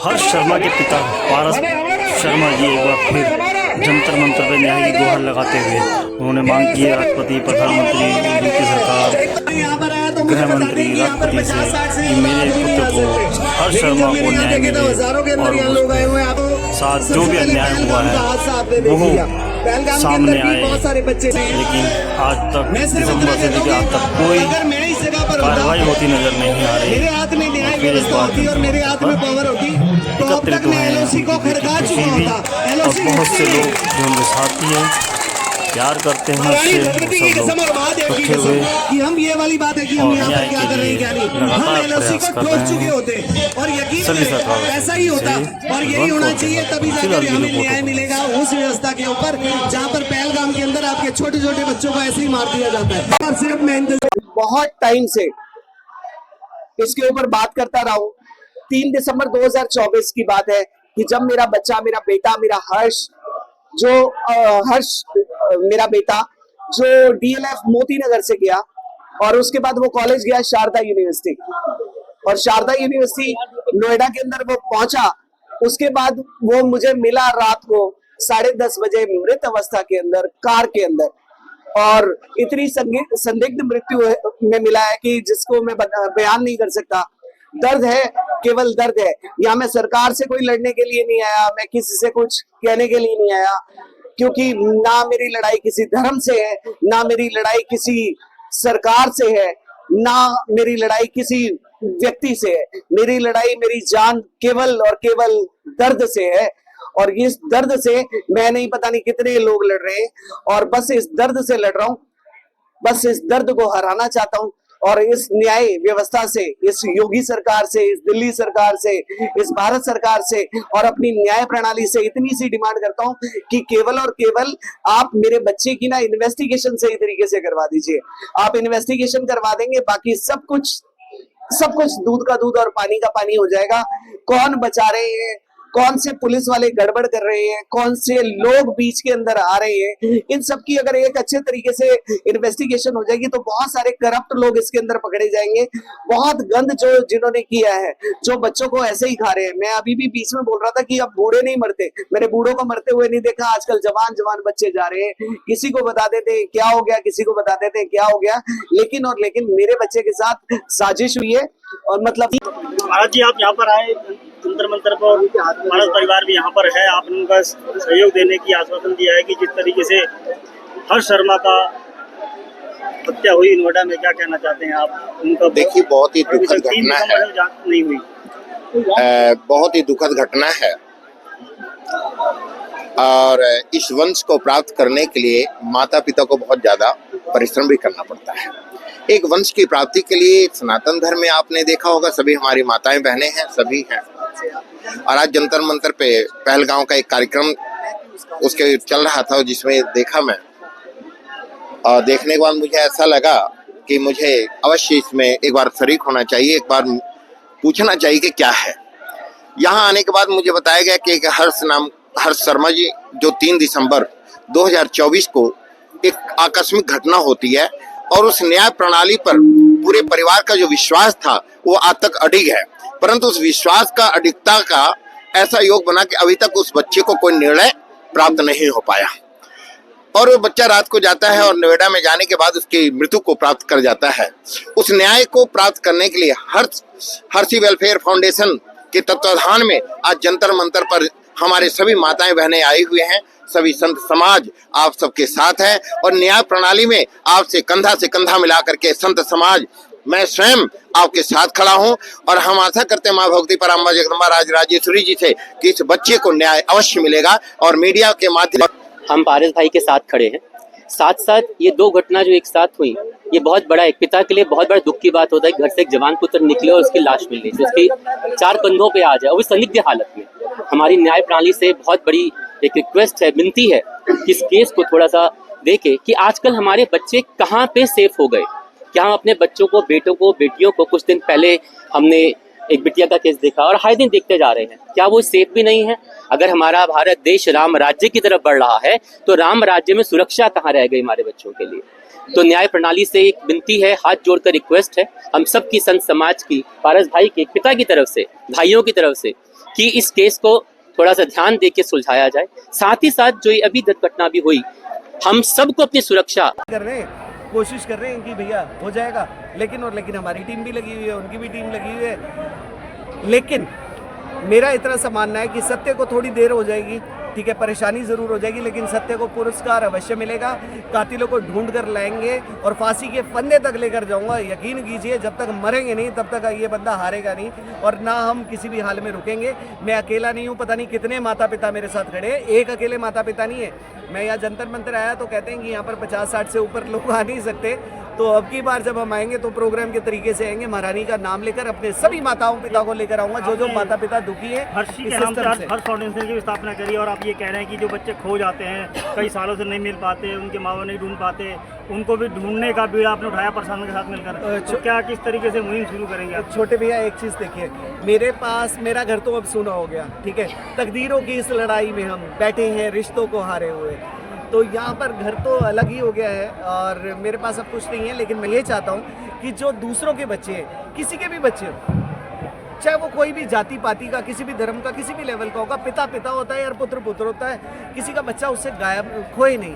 हर्ष शर्मा के पिता पारस शर्मा जी एक बार फिर जंतर मंतर पर न्याय की गुहार लगाते हुए उन्होंने मांग की है राष्ट्रपति, प्रधानमंत्री, यूपी सरकार, गृह मंत्री, राष्ट्रपति से कि मेरे पुत्र को हर्ष शर्मा को न्याय मिले और उसके साथ जो भी अन्याय हुआ है वो सामने आए। लेकिन आज तक दिसंबर से लेकर आज तक कोई कार्रवाई होती नजर नहीं आ रही। फिर इस बात एकत्रित हुए हैं उनकी खुशी भी और बहुत से लोग जो उनके साथी हैं, प्यार करते हैं उससे, सब लोग इकट्ठे हुए कि हम ये वाली बात है कि हम यहाँ पर क्या कर रहे हैं क्या नहीं, हम एलओसी को ठोक चुके होते और यकीन करें ऐसा ही होता और यही होना चाहिए, तभी जाकर हमें न्याय मिलेगा उस व्यवस्था के ऊपर जहाँ पर पहलगाम के अंदर आपके छोटे छोटे बच्चों को ऐसे ही मार दिया जाता है। और सिर्फ मैं बहुत टाइम से इसके ऊपर बात करता रहा हूँ। 3 दिसंबर 2024 की बात है कि जब मेरा बच्चा, मेरा बेटा, मेरा हर्ष मेरा बेटा जो डीएलएफ मोती नगर से गया और उसके बाद वो कॉलेज गया शारदा यूनिवर्सिटी, और शारदा यूनिवर्सिटी नोएडा के अंदर वो पहुंचा। उसके बाद वो मुझे मिला रात को 10:30 बजे मृत अवस्था के अंदर कार के अंदर, और इतनी संदिग्ध मृत्यु में मिला है कि जिसको मैं बयान नहीं कर सकता। दर्द है, केवल दर्द है। यहाँ मैं सरकार से कोई लड़ने के लिए नहीं आया, मैं किसी से कुछ कहने के लिए नहीं आया, क्योंकि ना मेरी लड़ाई किसी धर्म से है, ना मेरी लड़ाई किसी सरकार से है, ना मेरी लड़ाई किसी व्यक्ति से है। मेरी लड़ाई, मेरी जान केवल और केवल दर्द से है, और इस दर्द से मैं नहीं पता नहीं कितने लोग लड़ रहे हैं, और बस इस दर्द से लड़ रहा हूँ, बस इस दर्द को हराना चाहता हूँ। और इस न्याय व्यवस्था से, इस योगी सरकार से, इस दिल्ली सरकार से, इस भारत सरकार से और अपनी न्याय प्रणाली से इतनी सी डिमांड करता हूँ कि केवल और केवल आप मेरे बच्चे की ना इन्वेस्टिगेशन सही तरीके से करवा दीजिए। आप इन्वेस्टिगेशन करवा देंगे, बाकी सब कुछ दूध का दूध और पानी का पानी हो जाएगा। कौन बचा रहे हैं, कौन से पुलिस वाले गड़बड़ कर रहे हैं, कौन से लोग बीच के अंदर आ रहे हैं, इन सब की अगर एक अच्छे तरीके से इन्वेस्टिगेशन हो जाएगी तो बहुत सारे करप्ट लोग इसके अंदर पकड़े जाएंगे। बहुत गंद जो जिन्होंने किया है, जो बच्चों को ऐसे ही खा रहे हैं। मैं अभी भी बीच में बोल रहा था कि अब बूढ़े नहीं मरते, मैंने बूढ़ों को मरते हुए नहीं देखा। आजकल जवान बच्चे जा रहे हैं, किसी को बता देते हैं क्या हो गया, किसी को बता देते हैं क्या हो गया, लेकिन मेरे बच्चे के साथ साजिश हुई है। और मतलब महाराज जी, आप यहाँ पर आए जंतर मंतर पर, मानस परिवार भी यहाँ पर है, आपने उनका सहयोग देने की आश्वासन दिया है कि जिस तरीके से हर्ष शर्मा का हत्या हुई नोएडा में, क्या कहना चाहते हैं आप उनका? देखिए, बहुत ही दुखद घटना है, नहीं हुई, बहुत ही दुखद घटना है, और इस वंश को प्राप्त करने के लिए माता पिता को बहुत ज्यादा परिश्रम भी करना पड़ता है। एक वंश की प्राप्ति के लिए सनातन धर्म में आपने देखा होगा सभी हमारी माताएं बहनें हैं, सभी हैं। और आज जंतर मंतर पे पहलगांव का एक कार्यक्रम उसके चल रहा था, जिसमें देखा मैं, और देखने के बाद मुझे ऐसा लगा कि मुझे अवश्य इसमें एक बार शरीक होना चाहिए, एक बार पूछना चाहिए कि क्या है। यहाँ आने के बाद मुझे बताया गया कि एक हर्ष शर्मा जी, जो 3 दिसंबर 2024 को एक आकस्मिक घटना होती है, और उस न्याय प्रणाली पर पूरे परिवार का जो विश्वास था वो आज तक अडिग है, परंतु उस विश्वास का, अडिगता का ऐसा योग बना कि अभी तक उस बच्चे को कोई निर्णय प्राप्त नहीं हो पाया। और वो बच्चा रात को जाता है और नोएडा में जाने के बाद उसकी मृत्यु को प्राप्त कर जाता है। उस न्याय को प्राप्त करने के लिए हर्षी वेलफेयर फाउंडेशन के तत्वाधान में आज जंतर मंतर पर हमारे सभी माताएं बहनें आई हुए हैं, सभी संत समाज आप सबके साथ है, और न्याय प्रणाली में आपसे कंधा मिला करके संत समाज, मैं स्वयं आपके साथ खड़ा हूं। और हम आशा करते हैं माँ भगवती पराम्बा जगदम्बा राजराजेश्वरी जी से कि इस बच्चे को न्याय अवश्य मिलेगा, और मीडिया के माध्यम हम पारस भाई के साथ खड़े हैं। साथ साथ ये 2 घटना जो एक साथ हुई, ये बहुत बड़ा, एक पिता के लिए बहुत बड़ा दुख की बात होता है। घर से एक जवान पुत्र निकले और उसकी लाश मिलने से उसके 4 कंधों पे आ जाए, और वो संदिग्ध हालत में। हमारी न्याय प्रणाली से बहुत बड़ी एक रिक्वेस्ट है, विनती है कि इस केस को थोड़ा सा देखे कि आजकल हमारे बच्चे कहाँ पे सेफ हो गए। क्या हम अपने बच्चों को, बेटों को, बेटियों को, कुछ दिन पहले हमने एक बिटिया का केस देखा और हर दिन देखते जा रहे हैं, क्या वो सेफ भी नहीं है? अगर हमारा भारत देश राम राज्य की तरफ बढ़ रहा है तो राम राज्य में सुरक्षा कहाँ रह गई हमारे बच्चों के लिए? तो न्याय प्रणाली से एक विनती है, हाथ जोड़कर रिक्वेस्ट है हम सब की, संत समाज की, पारस भाई के पिता की तरफ से, भाइयों की तरफ से, कि इस केस को थोड़ा सा ध्यान दे के सुलझाया जाए। साथ ही साथ जो ये अभी दुर्घटना भी हुई, हम सबको अपनी सुरक्षा कर रहे हैं, कोशिश कर रहे हैं कि भैया हो जाएगा, लेकिन हमारी टीम भी लगी हुई है, उनकी भी टीम लगी हुई है। लेकिन मेरा इतना सा मानना है कि सत्य को थोड़ी देर हो जाएगी, ठीक है, परेशानी ज़रूर हो जाएगी, लेकिन सत्य को पुरस्कार अवश्य मिलेगा। कातिलों को ढूंढ कर लाएंगे और फांसी के फंदे तक लेकर जाऊंगा। यकीन कीजिए, जब तक मरेंगे नहीं तब तक ये बंदा हारेगा नहीं, और ना हम किसी भी हाल में रुकेंगे। मैं अकेला नहीं हूँ, पता नहीं कितने माता पिता मेरे साथ खड़े हैं, एक अकेले माता पिता नहीं है। मैं यहाँ जंतर मंतर आया तो कहते हैं कि यहाँ पर 50-60 से ऊपर लोग आ नहीं सकते, तो अब की बार जब हम आएंगे तो प्रोग्राम के तरीके से आएंगे, महारानी का नाम लेकर अपने सभी माताओं पिता को लेकर आऊंगा, जो माता पिता दुखी है। हर्षी के नाम से हर्ष फाउंडेशन की स्थापना करी, और आप ये कह रहे हैं कि जो बच्चे खो जाते हैं, कई सालों से नहीं मिल पाते, उनके माँ बाप नहीं ढूंढ पाते, उनको भी ढूंढने का बीड़ा आपने उठाया प्रशासन के साथ मिलकर, तो क्या किस तरीके से मुहिम शुरू करेंगे आप? छोटे भैया, एक चीज़ देखिए, मेरा घर तो अब सूना हो गया, ठीक है, तकदीरों की इस लड़ाई में हम बैठे हैं, रिश्तों को हारे हुए, तो यहाँ पर घर तो अलग ही हो गया है और मेरे पास अब कुछ नहीं है। लेकिन मैं ये चाहता हूँ कि जो दूसरों के बच्चे हैं, किसी के भी बच्चे, चाहे वो कोई भी जाति पाति का, किसी भी धर्म का, किसी भी लेवल का होगा, पिता पिता होता है और पुत्र पुत्र होता है। किसी का बच्चा उससे गायब खोए नहीं,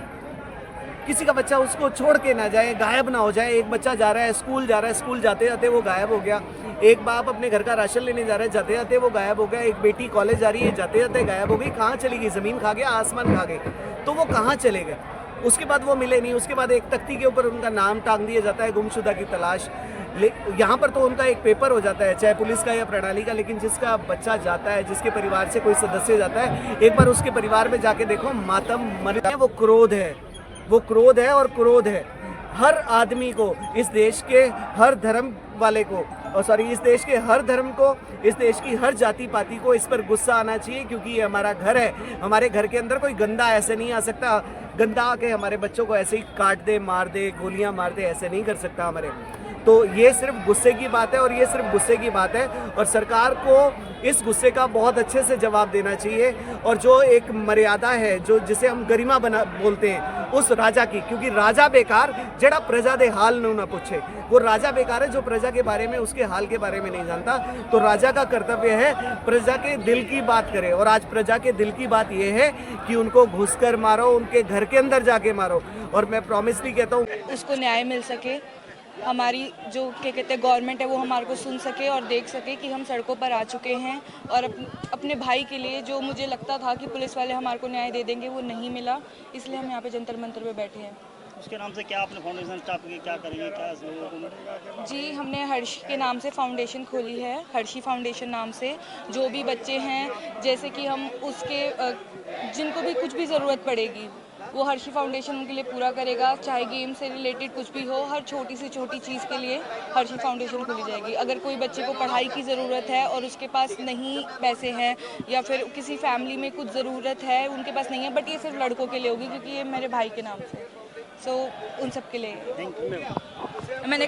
किसी का बच्चा उसको छोड़ के ना जाए, गायब ना हो जाए। एक बच्चा जा रहा है, स्कूल जा रहा है, स्कूल जाते जाते वो गायब हो गया। एक बाप अपने घर का राशन लेने जा रहा है, जाते जाते वो गायब हो गया। एक बेटी कॉलेज जा रही है, जाते जाते गायब हो गई। कहाँ चली गई? ज़मीन खा गया, आसमान खा गए, तो वो कहाँ चले गए? उसके बाद वो मिले नहीं। उसके बाद एक तख्ती के ऊपर उनका नाम टांग दिया जाता है, गुमशुदा की तलाश। यहाँ पर तो उनका एक पेपर हो जाता है, चाहे पुलिस का या प्रणाली का, लेकिन जिसका बच्चा जाता है, जिसके परिवार से कोई सदस्य जाता है, एक बार उसके परिवार में जाके देखो, मातम मर है। वो क्रोध है, वो क्रोध है और क्रोध है। हर आदमी को, इस देश के हर धर्म वाले को, इस देश के हर धर्म को, इस देश की हर जाति पाति को इस पर गुस्सा आना चाहिए, क्योंकि ये हमारा घर है। हमारे घर के अंदर कोई गंदा ऐसे नहीं आ सकता, गंदा आके हमारे बच्चों को ऐसे ही काट दे, मार दे, गोलियां मार दे, ऐसे नहीं कर सकता हमारे। तो ये सिर्फ गुस्से की बात है, और ये सिर्फ गुस्से की बात है, और सरकार को इस गुस्से का बहुत अच्छे से जवाब देना चाहिए। और जो एक मर्यादा है, जो जिसे हम गरिमा बना बोलते हैं, उस राजा की, क्योंकि राजा बेकार जेड़ा प्रजा दे हाल न पूछे, वो राजा बेकार है जो प्रजा के बारे में, उसके हाल के बारे में नहीं जानता। तो राजा का कर्तव्य है प्रजा के दिल की बात करे, और आज प्रजा के दिल की बात ये है कि उनको घुसकर मारो, उनके घर के अंदर जाके मारो। और मैं प्रॉमिस नहीं कहता हूँ, उसको न्याय मिल सके, हमारी जो क्या कहते हैं गवर्नमेंट है वो हमारे को सुन सके और देख सके कि हम सड़कों पर आ चुके हैं। और अपने भाई के लिए जो मुझे लगता था कि पुलिस वाले हमारे को न्याय दे देंगे, वो नहीं मिला, इसलिए हम यहाँ पे जंतर मंतर पे बैठे हैं। उसके नाम से क्या आपने फाउंडेशन स्टार्ट की, क्या करेंगे, क्या जी, हमने हर्षी के नाम से फाउंडेशन खोली है, हर्षी फाउंडेशन नाम से। जो भी बच्चे हैं, जैसे कि हम उसके जिनको भी कुछ भी ज़रूरत पड़ेगी, वो हर्षी फाउंडेशन उनके लिए पूरा करेगा। चाहे गेम से रिलेटेड कुछ भी हो, हर छोटी से छोटी चीज़ के लिए हर्षी फाउंडेशन खोली जाएगी। अगर कोई बच्चे को पढ़ाई की ज़रूरत है और उसके पास नहीं पैसे हैं, या फिर किसी फैमिली में कुछ ज़रूरत है, उनके पास नहीं है, बट ये सिर्फ लड़कों के लिए होगी, क्योंकि ये मेरे भाई के नाम से, सो उन सब के लिए मैंने